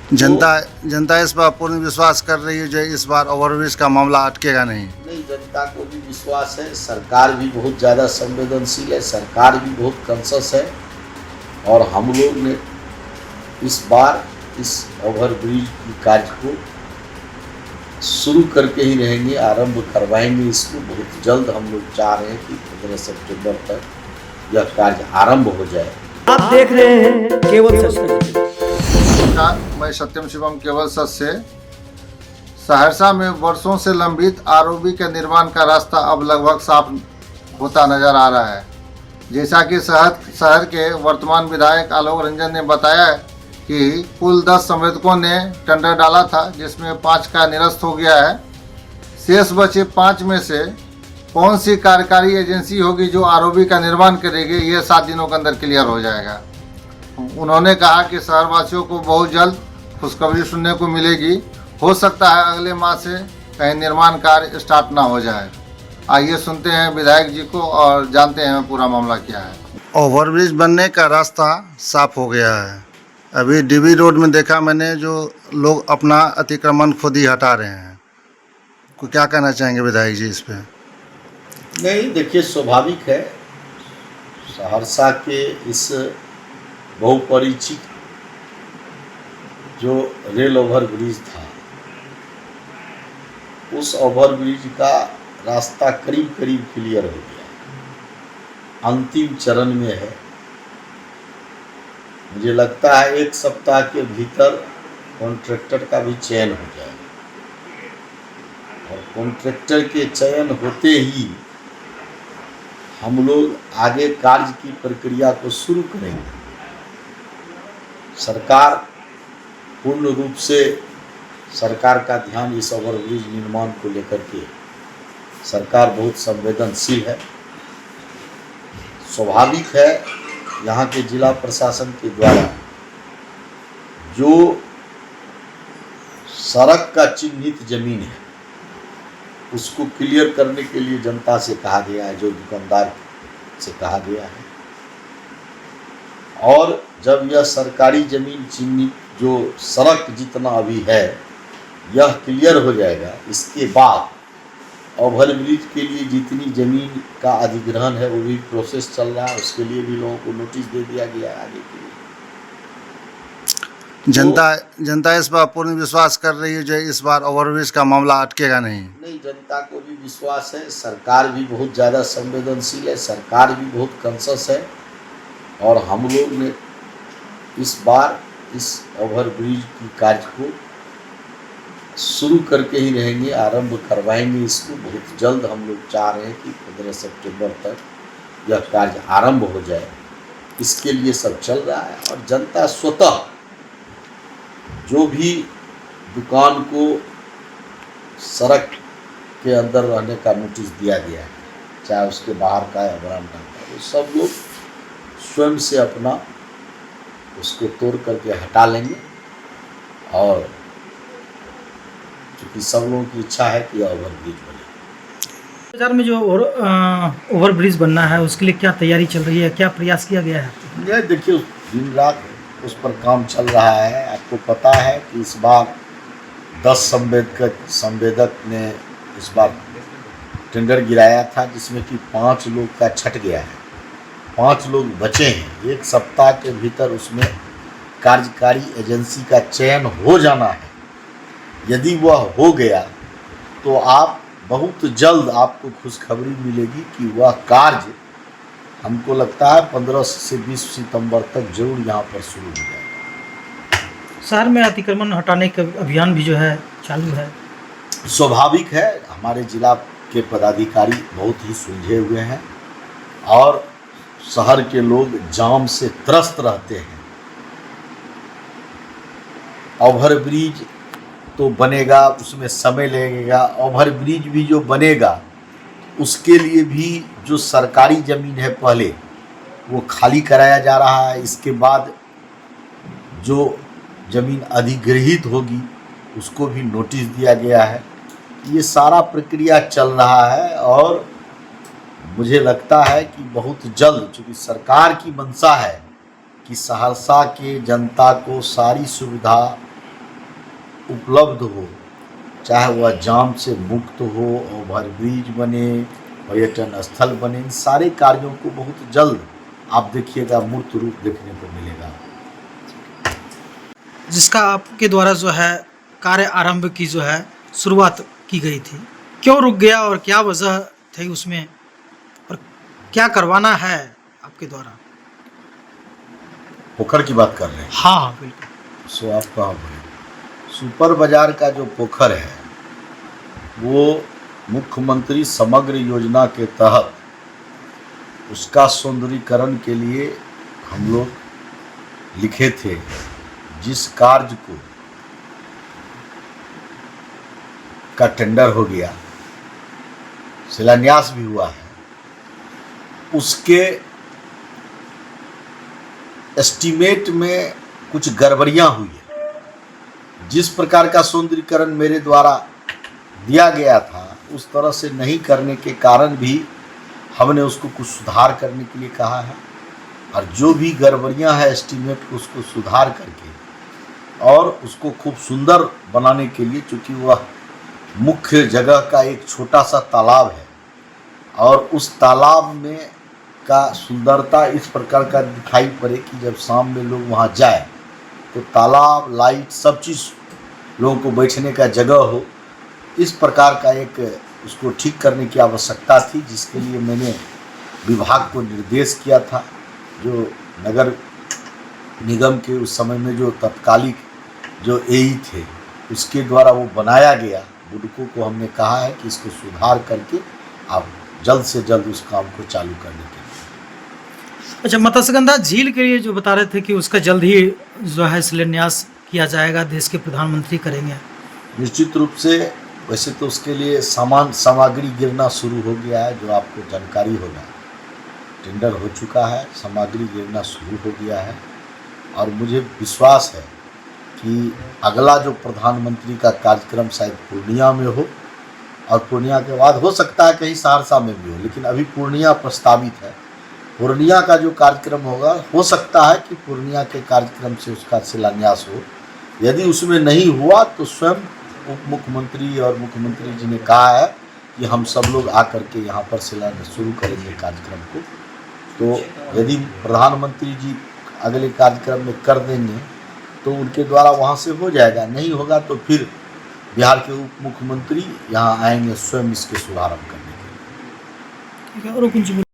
तो जनता जनता इस पर पूर्ण विश्वास कर रही है जो इस बार ओवरब्रिज का मामला अटकेगा नहीं। नहीं, जनता को भी विश्वास है, सरकार भी बहुत ज़्यादा संवेदनशील है, सरकार भी बहुत कॉन्शियस है और हम लोग ने इस बार इस ओवरब्रिज की कार्य को शुरू करके ही रहेंगे, आरंभ करवाएंगे इसको बहुत जल्द। हम लोग चाह रहे हैं कि 15 सितंबर तक यह कार्य आरंभ हो जाए। आप देख रहे हैं केवल सच तक। नमस्कार, मैं सत्यम शिवम केवल सच से। सहरसा में वर्षों से लंबित आरओबी के निर्माण का रास्ता अब लगभग साफ होता नजर आ रहा है। जैसा कि शहर के वर्तमान विधायक आलोक रंजन ने बताया कि कुल 10 संवेदकों ने टेंडर डाला था, जिसमें 5 का निरस्त हो गया है। शेष बचे 5 में से कौन सी कार्यकारी एजेंसी होगी जो आरओबी का निर्माण करेगी, ये 7 दिनों के अंदर क्लियर हो जाएगा। उन्होंने कहा कि शहरवासियों को बहुत जल्द खुशखबरी सुनने को मिलेगी। हो सकता है अगले माह से कहीं निर्माण कार्य स्टार्ट ना हो जाए। आइए सुनते हैं विधायक जी को और जानते हैं पूरा मामला क्या है। ओवरब्रिज बनने का रास्ता साफ हो गया है। अभी डीबी रोड में देखा मैंने, जो लोग अपना अतिक्रमण खुद ही हटा रहे हैं। को क्या कहना चाहेंगे विधायक जी इस पे? नहीं, देखिए, स्वाभाविक है, सहरसा के इस बहुपरिचित जो रेल ओवरब्रिज था, उस ओवरब्रिज का रास्ता करीब करीब क्लियर हो गया, अंतिम चरण में है। मुझे लगता है 1 सप्ताह के भीतर कॉन्ट्रैक्टर का भी चयन हो जाएगा और कॉन्ट्रैक्टर के चयन होते ही हम लोग आगे कार्य की प्रक्रिया को शुरू करेंगे। सरकार पूर्ण रूप से, सरकार का ध्यान इस ओवरब्रिज निर्माण को लेकर के, सरकार बहुत संवेदनशील है। स्वाभाविक है, यहाँ के जिला प्रशासन के द्वारा जो सड़क का चिन्हित जमीन है उसको क्लियर करने के लिए जनता से कहा गया है, जो दुकानदार से कहा गया है। और जब यह सरकारी जमीन चिन्हित जो सड़क जितना अभी है यह क्लियर हो जाएगा, इसके बाद ओवरब्रिज के लिए जितनी ज़मीन का अधिग्रहण है वो भी प्रोसेस चल रहा है, उसके लिए भी लोगों को नोटिस दे दिया गया है आगे के लिए। जनता इस पर पूर्ण विश्वास कर रही है जो इस बार ओवरब्रिज का मामला अटकेगा नहीं। नहीं, जनता को भी विश्वास है, सरकार भी बहुत ज़्यादा संवेदनशील है, सरकार भी बहुत कॉन्शियस है और हम लोग ने इस बार इस ओवरब्रिज की कार्य को शुरू करके ही रहेंगे, आरंभ करवाएंगे इसको बहुत जल्द। हम लोग चाह रहे हैं कि 15 सितंबर तक यह कार्य आरंभ हो जाए, इसके लिए सब चल रहा है। और जनता स्वतः जो भी दुकान को सड़क के अंदर रहने का नोटिस दिया गया है, चाहे उसके बाहर का या बरामदा का, वो सब लोग स्वयं से अपना उसको तोड़ करके हटा लेंगे। और क्योंकि सब लोगों की इच्छा है कि ओवरब्रिज बने। बाजार में जो ओवरब्रिज बनना है उसके लिए क्या तैयारी चल रही है, क्या प्रयास किया गया है? यह देखिए, दिन रात उस पर काम चल रहा है। आपको पता है कि इस बार 10 संवेदक ने इस बार टेंडर गिराया था, जिसमें कि 5 लोग का छट गया है, 5 लोग बचे हैं। 1 सप्ताह के भीतर उसमें कार्यकारी एजेंसी का चयन हो जाना है। यदि वह हो गया तो आप बहुत जल्द आपको खुशखबरी मिलेगी कि वह कार्य, हमको लगता है 15 से 20 सितंबर तक जरूर यहाँ पर शुरू हो जाएगा। शहर में अतिक्रमण हटाने का अभियान भी जो है चालू है। स्वाभाविक है, हमारे जिला के पदाधिकारी बहुत ही सुलझे हुए हैं और शहर के लोग जाम से त्रस्त रहते हैं। ओवरब्रिज तो बनेगा, उसमें समय लगेगा। ओवरब्रिज भी जो बनेगा उसके लिए भी जो सरकारी ज़मीन है पहले वो खाली कराया जा रहा है, इसके बाद जो ज़मीन अधिग्रहित होगी उसको भी नोटिस दिया गया है। ये सारा प्रक्रिया चल रहा है और मुझे लगता है कि बहुत जल्द, चूँकि सरकार की मंशा है कि सहरसा के जनता को सारी सुविधा उपलब्ध हो, चाहे वह जाम से मुक्त हो, ओवरब्रिज बने, पर्यटन स्थल बने, इन सारे कार्यों को बहुत जल्द आप देखिएगा मूर्त रूप देखने को मिलेगा। जिसका आपके द्वारा जो है कार्य आरंभ की जो है शुरुआत की गई थी, क्यों रुक गया और क्या वजह थी उसमें, और क्या करवाना है आपके द्वारा? पोखर की बात कर रहे हैं? हाँ हाँ बिल्कुल। सो आप कहाँ बोले, सुपर बाजार का जो पोखर है वो मुख्यमंत्री समग्र योजना के तहत उसका सौंदर्यीकरण के लिए हम लोग लिखे थे। जिस कार्य को का टेंडर हो गया, शिलान्यास भी हुआ है, उसके एस्टीमेट में कुछ गड़बड़ियां हुई है। जिस प्रकार का सौंदर्यीकरण मेरे द्वारा दिया गया था उस तरह से नहीं करने के कारण भी हमने उसको कुछ सुधार करने के लिए कहा है, और जो भी गड़बड़ियां हैं एस्टीमेट को उसको सुधार करके और उसको खूब सुंदर बनाने के लिए, चूँकि वह मुख्य जगह का एक छोटा सा तालाब है और उस तालाब में का सुंदरता इस प्रकार का दिखाई पड़े कि जब शाम में लोग वहाँ जाए तो तालाब, लाइट, सब चीज़ लोगों को बैठने का जगह हो, इस प्रकार का एक उसको ठीक करने की आवश्यकता थी, जिसके लिए मैंने विभाग को निर्देश किया था। जो नगर निगम के उस समय में जो तत्कालिक जो एई थे उसके द्वारा वो बनाया गया, बुडको को हमने कहा है कि इसको सुधार करके आप जल्द से जल्द उस काम को चालू करने के लिए। अच्छा, मत्स्यगंधा झील के लिए जो बता रहे थे कि उसका जल्द ही जो है शिलान्यास किया जाएगा, देश के प्रधानमंत्री करेंगे। निश्चित रूप से, वैसे तो उसके लिए सामग्री गिरना शुरू हो गया है, जो आपको जानकारी होगा, टेंडर हो चुका है, सामग्री गिरना शुरू हो गया है, और मुझे विश्वास है कि अगला जो प्रधानमंत्री का कार्यक्रम शायद पूर्णिया में हो, और पूर्णिया के बाद हो सकता है कहीं सहरसा में भी हो, लेकिन अभी पूर्णिया प्रस्तावित है। पूर्णिया का जो कार्यक्रम होगा, हो सकता है कि पूर्णिया के कार्यक्रम से उसका शिलान्यास हो। यदि उसमें नहीं हुआ तो स्वयं उप मुख्यमंत्री और मुख्यमंत्री जी ने कहा है कि हम सब लोग आकर के यहाँ पर शिलान्यास शुरू करेंगे कार्यक्रम को। तो यदि प्रधानमंत्री जी अगले कार्यक्रम में कर देंगे तो उनके द्वारा वहाँ से हो जाएगा, नहीं होगा तो फिर बिहार के उप मुख्यमंत्री यहाँ आएंगे स्वयं इसके शुभारंभ करने के लिए। ठीक है, और कुछ